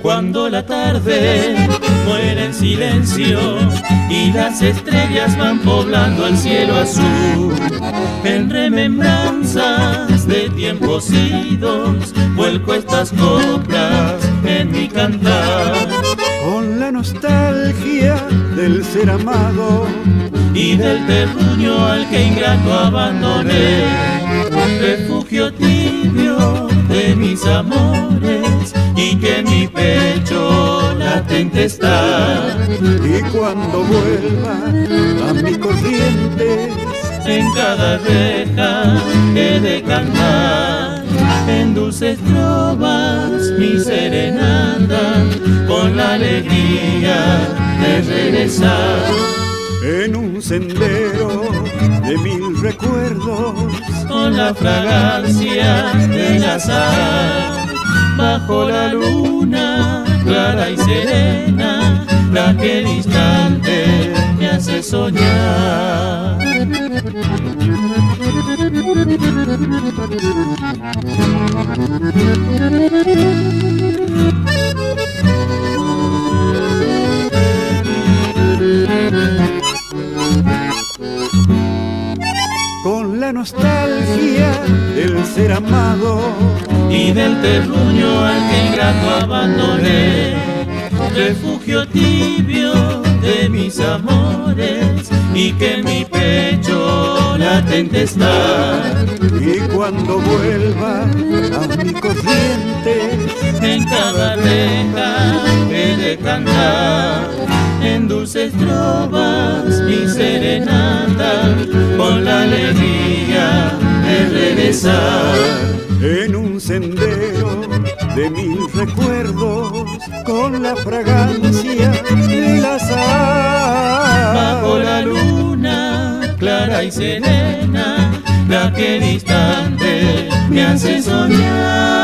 Cuando la tarde muere en silencio y las estrellas van poblando el cielo azul, en remembranzas de tiempos idos vuelco estas coplas en mi cantar. Con la nostalgia del ser amado y del terruño al que ingrato abandoné, refugio tibio de mis amores y que en mi pecho latente está. Y cuando vuelva a mi corriente, en cada reja he de cantar en dulces trovas mi serenata, con la alegría de regresar. En un sendero de mil recuerdos, con la fragancia del azar, bajo la luna clara y serena, la que distante me hace soñar. Con la nostalgia del ser amado y del terruño al que ingrato abandoné, refugio tibio de mis amores y que en mi pecho latente está. Y cuando vuelva a mi corriente, en cada reja he de cantar en dulces trovas mi serenata, con la alegría de regresar. En un sendero de mil recuerdos, con la fragancia del azar, bajo la luna clara y serena, la que distante me hace soñar.